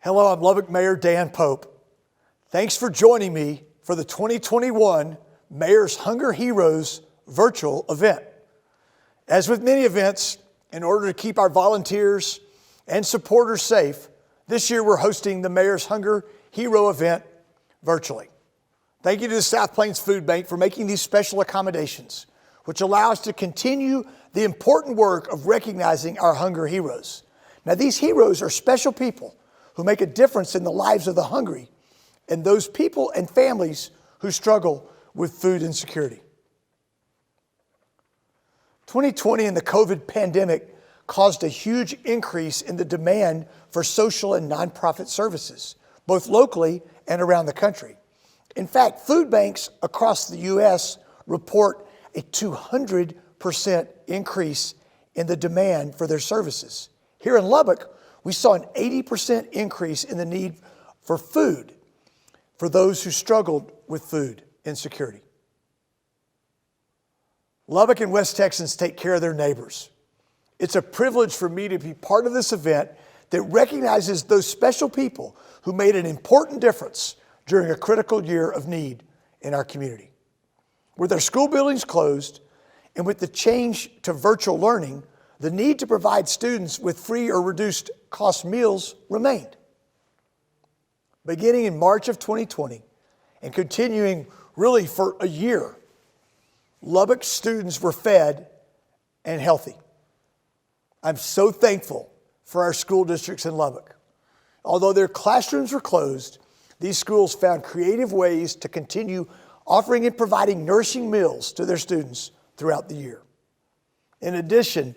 Hello, I'm Lubbock Mayor Dan Pope. Thanks for joining me for the 2021 Mayor's Hunger Heroes virtual event. As with many events, in order to keep our volunteers and supporters safe, this year we're hosting the Mayor's Hunger Hero event virtually. Thank you to the South Plains Food Bank for making these special accommodations, which allow us to continue the important work of recognizing our hunger heroes. Now, these heroes are special people who make a difference in the lives of the hungry and those people and families who struggle with food insecurity. 2020 and the COVID pandemic caused a huge increase in the demand for social and nonprofit services, both locally and around the country. In fact, food banks across the U.S. report a 200% increase in the demand for their services. Here in Lubbock, we saw an 80% increase in the need for food for those who struggled with food insecurity. Lubbock and West Texans take care of their neighbors. It's a privilege for me to be part of this event that recognizes those special people who made an important difference during a critical year of need in our community. With our school buildings closed and with the change to virtual learning, the need to provide students with free or reduced cost meals remained. Beginning in March of 2020 and continuing really for a year, Lubbock students were fed and healthy. I'm so thankful for our school districts in Lubbock. Although their classrooms were closed, these schools found creative ways to continue offering and providing nourishing meals to their students throughout the year. In addition,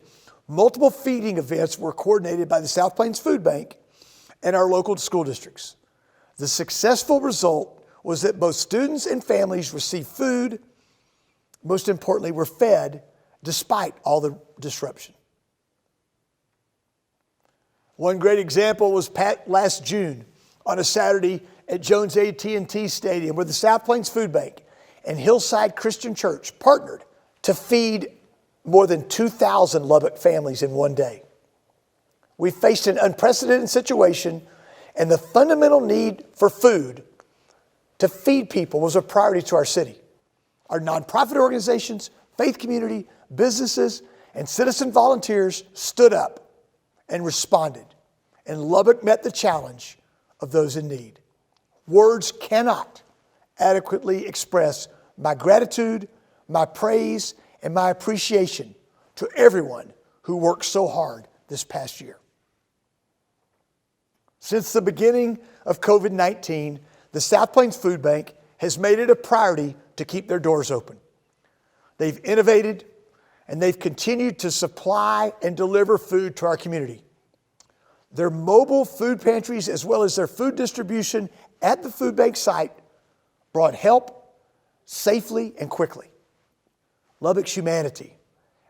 multiple feeding events were coordinated by the South Plains Food Bank and our local school districts. The successful result was that both students and families received food, most importantly, were fed despite all the disruption. One great example was last June on a Saturday at Jones AT&T Stadium, where the South Plains Food Bank and Hillside Christian Church partnered to feed more than 2,000 Lubbock families in one day. We faced an unprecedented situation, and the fundamental need for food to feed people was a priority to our city. Our nonprofit organizations, faith community, businesses, and citizen volunteers stood up and responded, and Lubbock met the challenge of those in need. Words cannot adequately express my gratitude, my praise, and my appreciation to everyone who worked so hard this past year. Since the beginning of COVID-19, the South Plains Food Bank has made it a priority to keep their doors open. They've innovated and they've continued to supply and deliver food to our community. Their mobile food pantries, as well as their food distribution at the food bank site, brought help safely and quickly. Lubbock's humanity,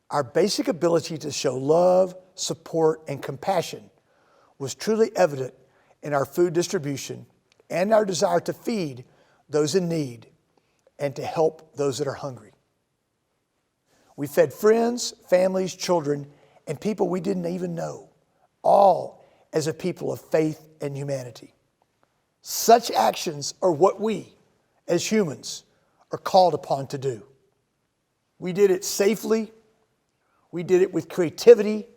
our basic ability to show love, support, and compassion was truly evident in our food distribution and our desire to feed those in need and to help those that are hungry. We fed friends, families, children, and people we didn't even know, all as a people of faith and humanity. Such actions are what we, as humans, are called upon to do. We did it safely, we did it with creativity,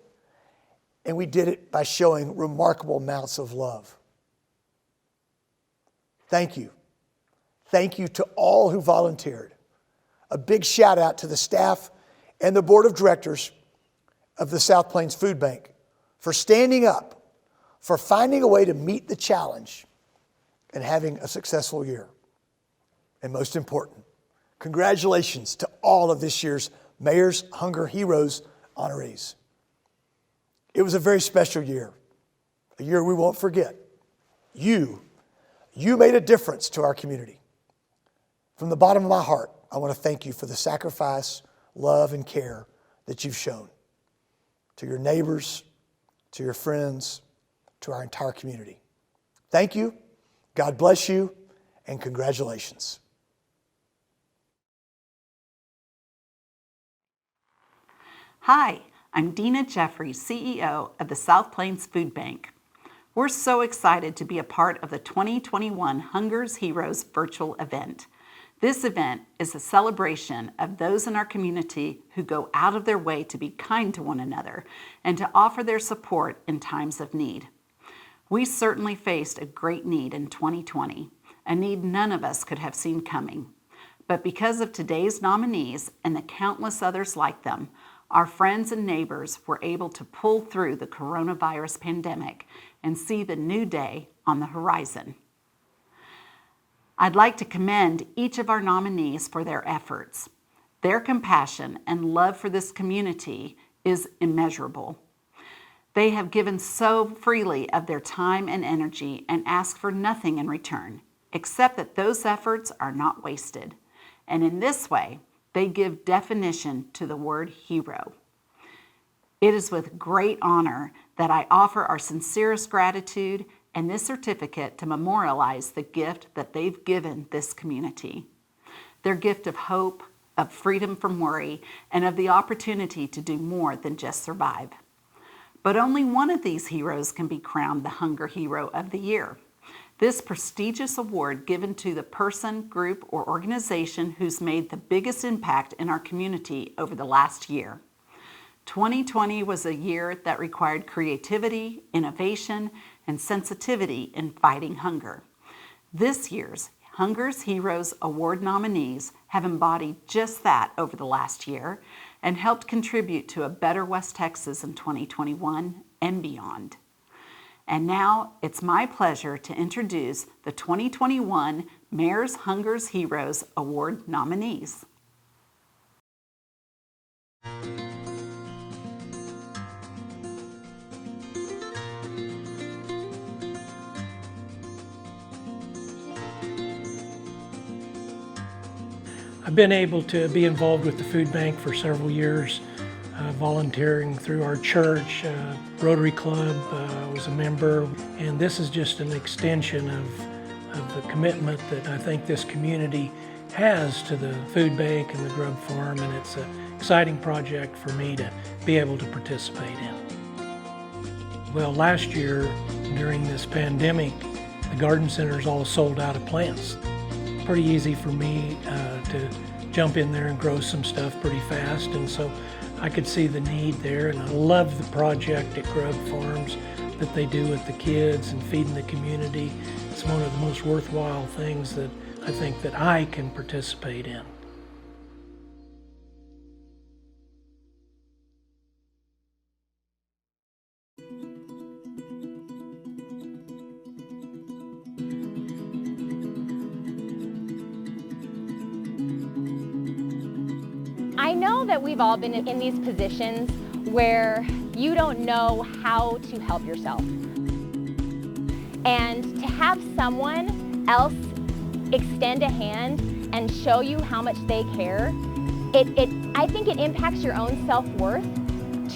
and we did it by showing remarkable amounts of love. Thank you. Thank you to all who volunteered. A big shout out to the staff and the board of directors of the South Plains Food Bank for standing up, for finding a way to meet the challenge and having a successful year. And most important, congratulations to all of this year's Mayor's Hunger Heroes honorees. It was a very special year, a year we won't forget. You made a difference to our community. From the bottom of my heart, I want to thank you for the sacrifice, love, and care that you've shown to your neighbors, to your friends, to our entire community. Thank you, God bless you, and congratulations. Hi, I'm Dina Jeffrey, CEO of the South Plains Food Bank. We're so excited to be a part of the 2021 Hunger's Heroes virtual event. This event is a celebration of those in our community who go out of their way to be kind to one another and to offer their support in times of need. We certainly faced a great need in 2020, a need none of us could have seen coming. But because of today's nominees and the countless others like them, our friends and neighbors were able to pull through the coronavirus pandemic and see the new day on the horizon. I'd like to commend each of our nominees for their efforts. Their compassion and love for this community is immeasurable. They have given so freely of their time and energy and ask for nothing in return, except that those efforts are not wasted. And in this way, they give definition to the word hero. It is with great honor that I offer our sincerest gratitude and this certificate to memorialize the gift that they've given this community. Their gift of hope, of freedom from worry, and of the opportunity to do more than just survive. But only one of these heroes can be crowned the Hunger Hero of the Year. This prestigious award given to the person, group, or organization who's made the biggest impact in our community over the last year. 2020 was a year that required creativity, innovation, and sensitivity in fighting hunger. This year's Hunger's Heroes Award nominees have embodied just that over the last year and helped contribute to a better West Texas in 2021 and beyond. And now it's my pleasure to introduce the 2021 Mayor's Hunger's Heroes Award nominees. I've been able to be involved with the food bank for several years, volunteering through our church, Rotary Club, was a member, and this is just an extension of the commitment that I think this community has to the food bank and the grub farm, and it's an exciting project for me to be able to participate in. Well, last year during this pandemic, the garden centers all sold out of plants. pretty easy for me to jump in there and grow some stuff pretty fast, and so I could see the need there. And I love the project at Grub Farms that they do with the kids and feeding the community. It's one of the most worthwhile things that I think that I can participate in. I know that we've all been in these positions where you don't know how to help yourself. And to have someone else extend a hand and show you how much they care, I think it impacts your own self-worth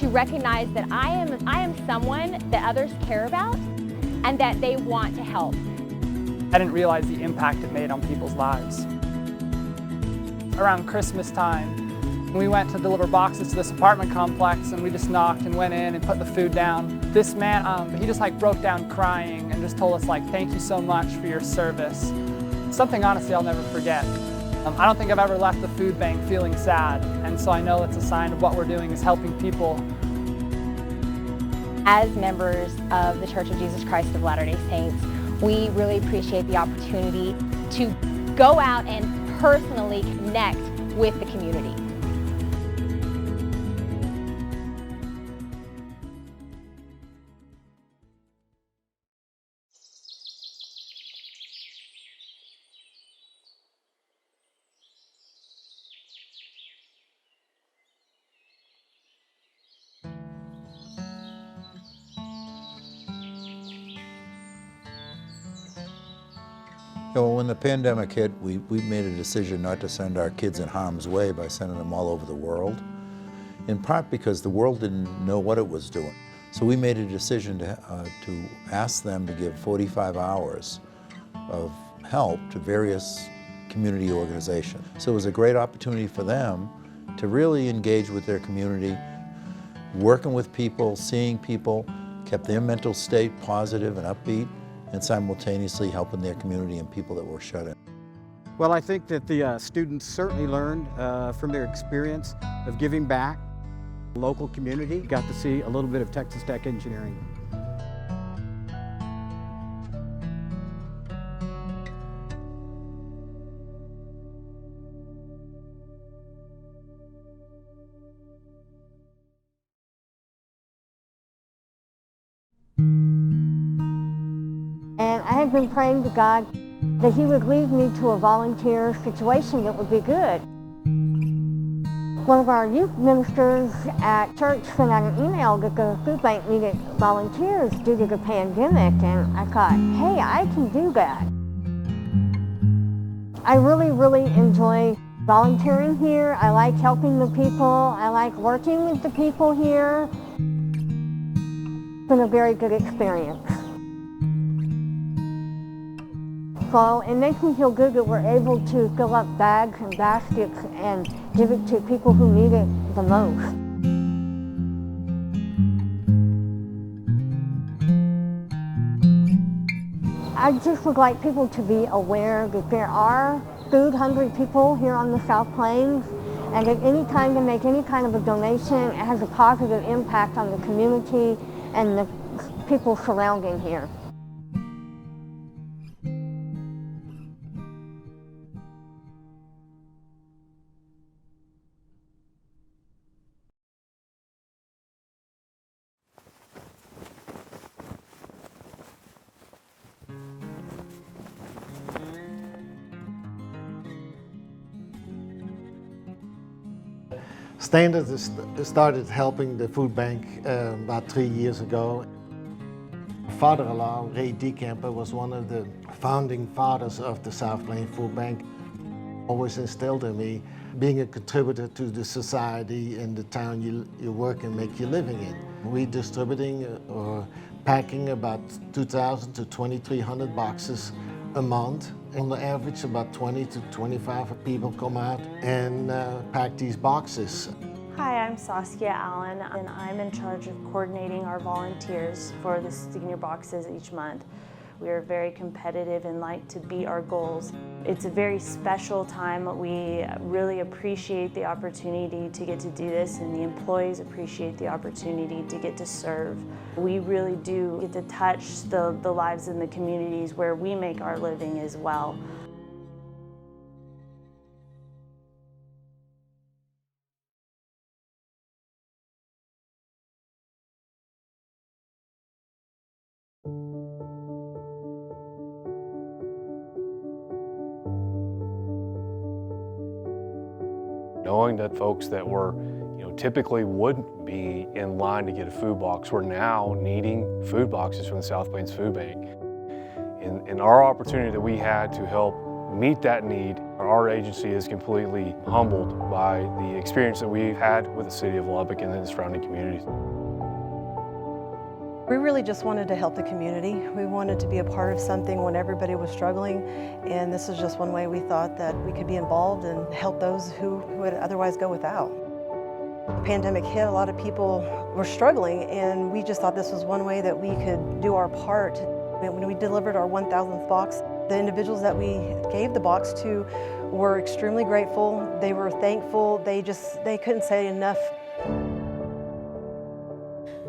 to recognize that I am someone that others care about and that they want to help. I didn't realize the impact it made on people's lives. Around Christmas time, we went to deliver boxes to this apartment complex, and we just knocked and went in and put the food down. This man, he just broke down crying and just told us thank you so much for your service. Something honestly I'll never forget. I don't think I've ever left the food bank feeling sad, and so I know it's a sign of what we're doing is helping people. As members of the Church of Jesus Christ of Latter-day Saints, we really appreciate the opportunity to go out and personally connect with the community. Well, when the pandemic hit, we made a decision not to send our kids in harm's way by sending them all over the world, in part because the world didn't know what it was doing. So we made a decision to ask them to give 45 hours of help to various community organizations. So it was a great opportunity for them to really engage with their community, working with people, seeing people, kept their mental state positive and upbeat, and simultaneously helping their community and people that were shut in. Well, I think that the students certainly learned from their experience of giving back. The local community got to see a little bit of Texas Tech engineering. And I have been praying to God that He would lead me to a volunteer situation that would be good. One of our youth ministers at church sent out an email that the food bank needed volunteers due to the pandemic, and I thought, hey, I can do that. I really, really enjoy volunteering here. I like helping the people. I like working with the people here. It's been a very good experience. So it makes me feel good that we're able to fill up bags and baskets and give it to people who need it the most. I just would like people to be aware that there are food-hungry people here on the South Plains, and that any time they make any kind of a donation, it has a positive impact on the community and the people surrounding here. Standards started helping the food bank about 3 years ago. Father-in-law, Ray DeCamper, was one of the founding fathers of the South Plains Food Bank. Always instilled in me being a contributor to the society in the town you work and make your living in. We're distributing or packing about 2,000 to 2,300 boxes a month. On the average, about 20 to 25 people come out and pack these boxes. Hi, I'm Saskia Allen, and I'm in charge of coordinating our volunteers for the senior boxes each month. We are very competitive and like to beat our goals. It's a very special time. We really appreciate the opportunity to get to do this, and the employees appreciate the opportunity to get to serve. We really do get to touch the lives in the communities where we make our living as well. Knowing that folks that were, typically wouldn't be in line to get a food box were now needing food boxes from the South Plains Food Bank. And our opportunity that we had to help meet that need, our agency is completely humbled by the experience that we've had with the city of Lubbock and the surrounding communities. We really just wanted to help the community. We wanted to be a part of something when everybody was struggling, and this is just one way we thought that we could be involved and help those who would otherwise go without. The pandemic hit, a lot of people were struggling, and we just thought this was one way that we could do our part. When we delivered our 1,000th box, the individuals that we gave the box to were extremely grateful. They were thankful. They couldn't say enough.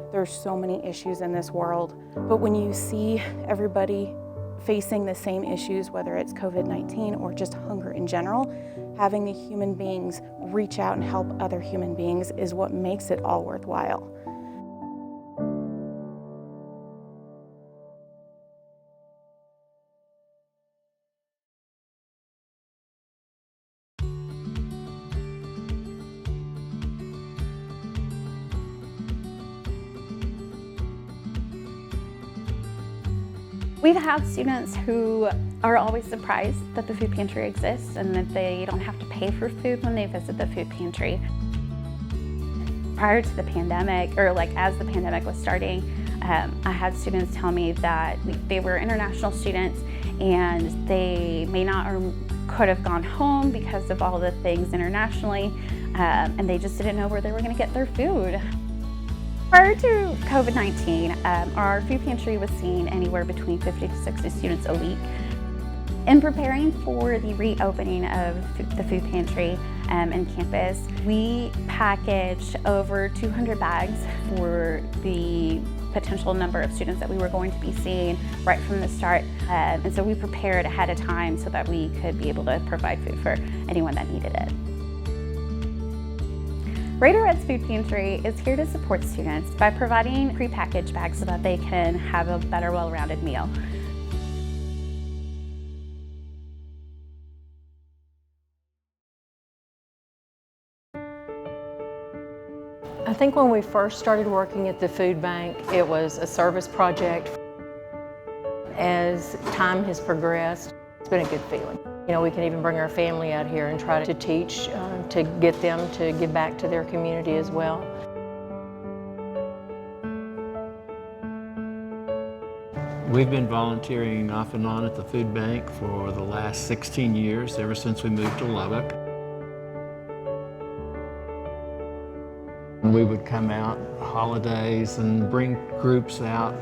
There's so many issues in this world, but when you see everybody facing the same issues, whether it's COVID-19 or just hunger in general, having the human beings reach out and help other human beings is what makes it all worthwhile. We've had students who are always surprised that the food pantry exists and that they don't have to pay for food when they visit the food pantry. Prior to the pandemic, or as the pandemic was starting, I had students tell me that they were international students and they may not or could have gone home because of all the things internationally, and they just didn't know where they were going to get their food. Prior to COVID-19, our food pantry was seeing anywhere between 50 to 60 students a week. In preparing for the reopening of the food pantry and campus, we packaged over 200 bags for the potential number of students that we were going to be seeing right from the start. And so we prepared ahead of time so that we could be able to provide food for anyone that needed it. Raider Red's Food Pantry is here to support students by providing prepackaged bags so that they can have a better, well-rounded meal. I think when we first started working at the food bank, it was a service project. As time has progressed, it's been a good feeling. We can even bring our family out here and try to teach, to get them to give back to their community as well. We've been volunteering off and on at the food bank for the last 16 years, ever since we moved to Lubbock. We would come out holidays and bring groups out,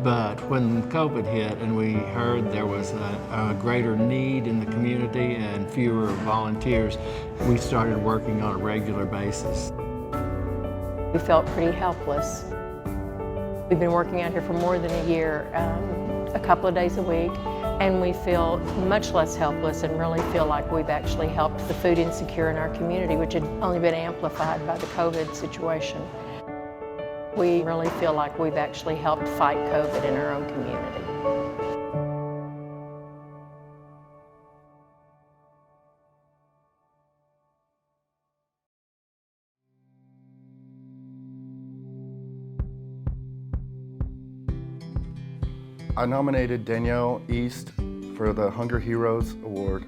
but when COVID hit and we heard there was a greater need in the community and fewer volunteers, we started working on a regular basis. We felt pretty helpless. We've been working out here for more than a year, a couple of days a week, and we feel much less helpless and really feel like we've actually helped the food insecure in our community, which had only been amplified by the COVID situation. We really feel like we've actually helped fight COVID in our own community. I nominated Danielle East for the Hunger Heroes Award.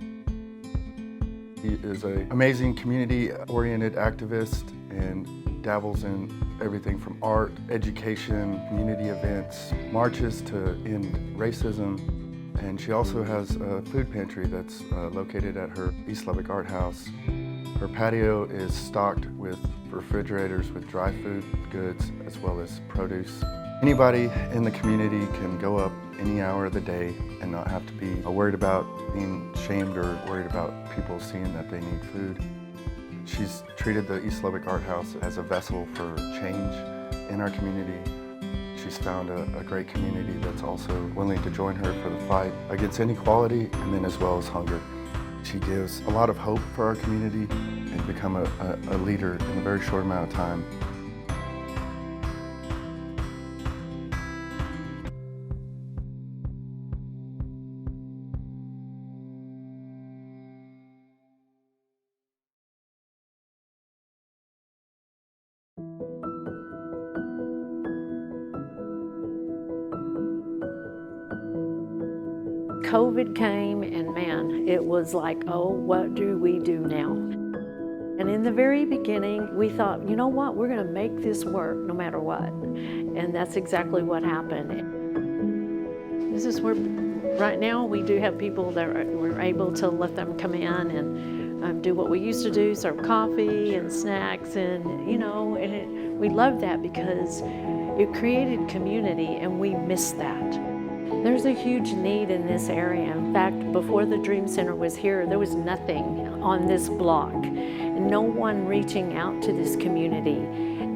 He is an amazing community-oriented activist and dabbles in everything from art, education, community events, marches to end racism. And she also has a food pantry that's located at her East Lubbock Art House. Her patio is stocked with refrigerators with dry food goods as well as produce. Anybody in the community can go up any hour of the day and not have to be worried about being shamed or worried about people seeing that they need food. She's treated the East Lubbock Art House as a vessel for change in our community. She's found a great community that's also willing to join her for the fight against inequality and then as well as hunger. She gives a lot of hope for our community and become a leader in a very short amount of time. COVID came and man, it was like, oh, what do we do now? And in the very beginning, we thought, you know what, we're gonna make this work no matter what. And that's exactly what happened. This is where, right now, we do have people that we're able to let them come in and do what we used to do, serve coffee and snacks and, you know, and we love that because it created community and we miss that. There's a huge need in this area. In fact, before the Dream Center was here, there was nothing on this block, and no one reaching out to this community.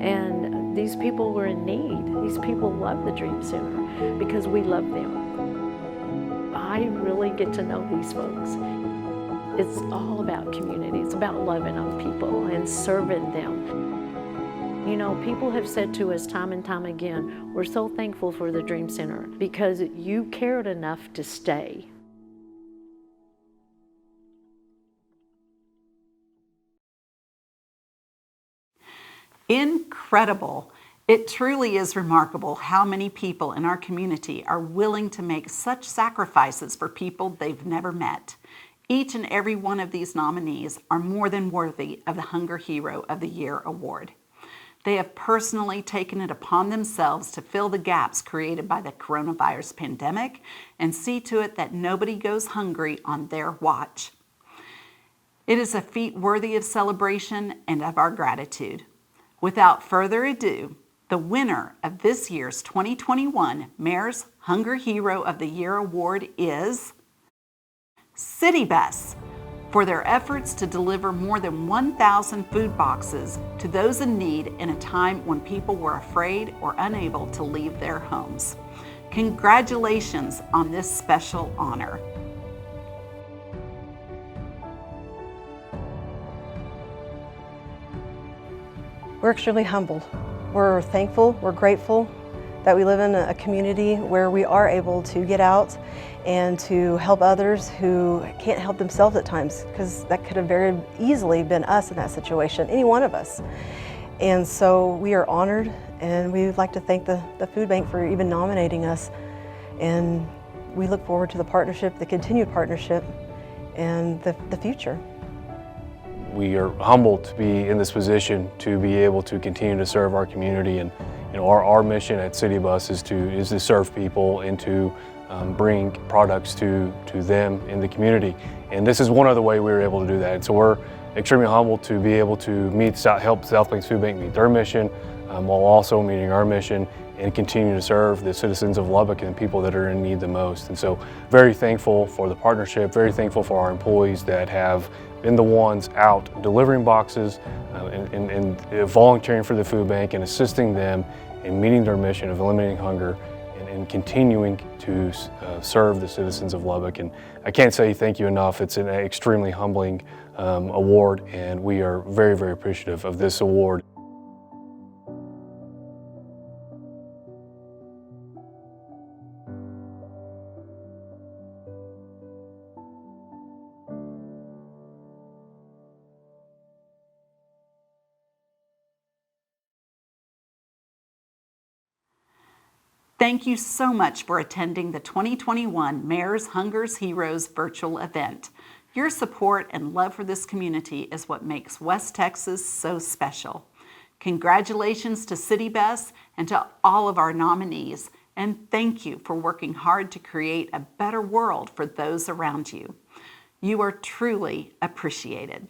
And these people were in need. These people love the Dream Center because we love them. I really get to know these folks. It's all about community. It's about loving on people and serving them. You know, people have said to us time and time again, we're so thankful for the Dream Center because you cared enough to stay. Incredible. It truly is remarkable how many people in our community are willing to make such sacrifices for people they've never met. Each and every one of these nominees are more than worthy of the Hunger Hero of the Year award. They have personally taken it upon themselves to fill the gaps created by the coronavirus pandemic and see to it that nobody goes hungry on their watch. It is a feat worthy of celebration and of our gratitude. Without further ado, the winner of this year's 2021 Mayor's Hunger Hero of the Year award is Citibus, for their efforts to deliver more than 1,000 food boxes to those in need in a time when people were afraid or unable to leave their homes. Congratulations on this special honor. We're extremely humbled. We're thankful, we're grateful that we live in a community where we are able to get out and to help others who can't help themselves at times, because that could have very easily been us in that situation, any one of us. And so we are honored, and we would like to thank the food bank for even nominating us. And we look forward to the partnership, the continued partnership, and the future. We are humbled to be in this position to be able to continue to serve our community, and you know, our mission at Citibus is to serve people and to bring products to them in the community. And this is one other way we were able to do that. And so we're extremely humbled to be able to help South Plains Food Bank meet their mission while also meeting our mission and continue to serve the citizens of Lubbock and people that are in need the most. And so very thankful for the partnership, very thankful for our employees that have been the ones out delivering boxes and volunteering for the food bank and assisting them in meeting their mission of eliminating hunger and continuing to serve the citizens of Lubbock. And I can't say thank you enough. It's an extremely humbling award, and we are very, very appreciative of this award. Thank you so much for attending the 2021 Mayor's Hunger Heroes virtual event. Your support and love for this community is what makes West Texas so special. Congratulations to Citibus and to all of our nominees, and thank you for working hard to create a better world for those around you. You are truly appreciated.